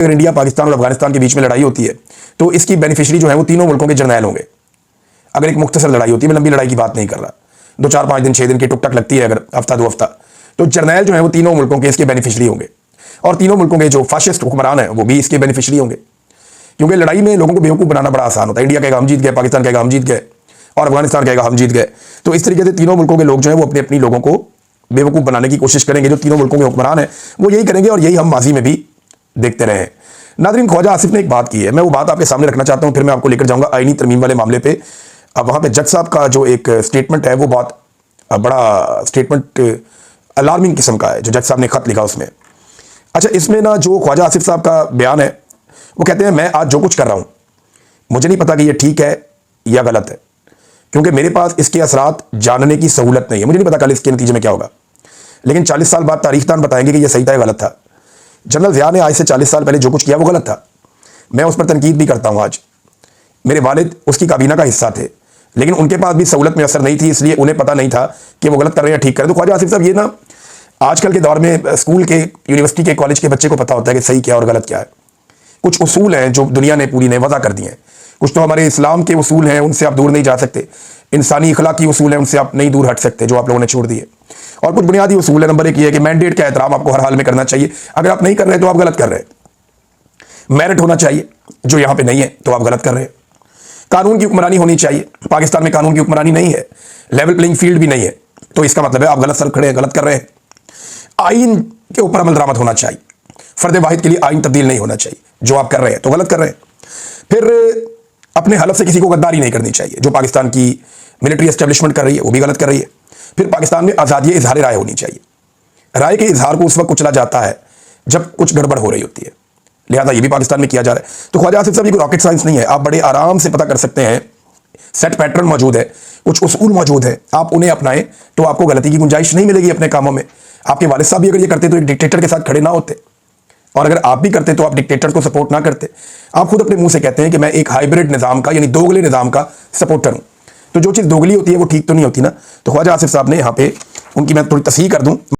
अगर इंडिया, पाकिस्तान और अफगानिस्तान के बीच में लड़ाई होती है तो इसकी बेनिफिशियरी जो है वो तीनों मुल्कों के जर्नैल होंगे। अगर एक मुख्तसर लड़ाई होती है, मैं लंबी लड़ाई की बात नहीं कर रहा, 2-4-5 दिन 6 दिन की टुक टक लगती है, अगर हफ्ता 2 हफ्ता, तो जर्नैल जो है वो तीनों मुल्कों के इसके बेनिफिशियरी होंगे। और तीनों मुल्कों के जो फाशिस्ट हुक्मरान हैं वो भी इसके बेनिफिशियरी होंगे। क्योंकि लड़ाई में लोगों को बेवकूफ़ बनाना बड़ा आसान होता है। इंडिया कहेगा हम जीत गए, पाकिस्तान कहेगा हम जीत गए, और अफगानिस्तान कहेगा हम जीत गए। तो इस तरीके से तीनों मुल्कों के लोग जो है वो अपने अपनी लोगों को बेवकूफ़ बनाने की कोशिश करेंगे। जो तीनों मुल्कों के हुक्मरान हैं वो यही करेंगे, और यही हम माजी में भी देखते रहे हैं। नाज़रीन, ख्वाजा आसिफ ने एक बात की है, मैं वो बात आपके सामने रखना चाहता हूँ, फिर मैं आपको लेकर जाऊँगा आईनी तरमीम वाले मामले पे। अब वहाँ पे जज साहब का जो एक स्टेटमेंट है वो बहुत बड़ा स्टेटमेंट अलार्मिंग किस्म का है, जो जज साहब ने खत लिखा उसमें। अच्छा, इसमें ना जो ख्वाजा आसिफ साहब का बयान है वो कहते हैं मैं आज जो कुछ कर रहा हूँ मुझे नहीं पता कि ये ठीक है या गलत है, क्योंकि मेरे पास इसके असरात जानने की सहूलत नहीं है। मुझे नहीं पता कल इसके नतीजे में क्या होगा, लेकिन 40 साल बाद तारीखदान बताएंगे कि ये सही था या गलत था। जनरल ज़िया ने आज से 40 साल पहले जो कुछ किया वो गलत था। मैं उस पर तनकीद भी करता हूँ। आज मेरे वालिद उसकी काबीना का हिस्सा थे, लेकिन उनके पास भी सहूलत में असर नहीं थी, इसलिए उन्हें पता नहीं था कि वो गलत कर रहे हैं या ठीक कर रहे हैं। तो ख्वाजा आसिफ साहब, ये ना आजकल के दौर में स्कूल के, यूनिवर्सिटी के, कॉलेज के बच्चे को पता होता है कि सही क्या और गलत क्या है। कुछ उसूल हैं जो दुनिया ने पूरी ने वज़ा कर दिए हैं। कुछ तो हमारे इस्लाम के उसूल हैं, उनसे आप दूर नहीं जा सकते। इंसानी अखलाकी उसूल हैं, उनसे आप नहीं दूर हट सकते, जो आप लोगों ने छोड़ दिए। और कुछ बुनियादी उसूल है। नंबर 1 ये है कि मैंडेट का एहतराम आपको हर हाल में करना चाहिए। अगर आप नहीं कर रहे तो आप गलत कर रहे हैं। मेरिट होना चाहिए, जो यहाँ पे नहीं है तो आप गलत कर रहे हैं। कानून की हुक्मरानी होनी चाहिए। पाकिस्तान में कानून की हुक्मरानी नहीं है, लेवल प्लेइंग फील्ड भी नहीं है, तो इसका मतलब है आप गलत सर खड़े हैं, गलत कर रहे हैं। आइन के ऊपर अमल दरामद होना चाहिए। फर्द वाहिद के लिए आइन तब्दील नहीं होना चाहिए, जो आप कर रहे हैं तो गलत कर रहे हैं। फिर अपने हलफ से किसी को गद्दारी नहीं करनी चाहिए, जो पाकिस्तान की मिलिट्री एस्टेब्लिशमेंट कर रही है वो भी गलत कर रही है। फिर पाकिस्तान में आज़ादी इजहार राय होनी चाहिए। राय के इजहार को उस वक्त कुचला जाता है जब कुछ गड़बड़ हो रही होती है, लिहाजा ये भी पाकिस्तान में किया जा रहा है। तो ख्वाजा आसिफ साहब, ये कोई रॉकेट साइंस नहीं है, आप बड़े आराम से पता कर सकते हैं। सेट पैटर्न मौजूद है, कुछ उसूल मौजूद है, आप उन्हें अपनाएं तो आपको गलती की गुंजाइश नहीं मिलेगी अपने कामों में। आपके वालिद साहब भी अगर ये करते तो एक डिक्टेटर के साथ खड़े ना होते, और अगर आप भी करते तो आप डिक्टेटर को सपोर्ट ना करते। आप खुद अपने मुंह से कहते हैं कि मैं एक हाइब्रिड निज़ाम का, यानी दोगले निज़ाम का सपोर्टर हूं। तो जो चीज़ दोगली होती है वो ठीक तो नहीं होती ना। तो ख्वाजा आसिफ साहब ने यहाँ पे, उनकी मैं थोड़ी तस्हीह कर दूं।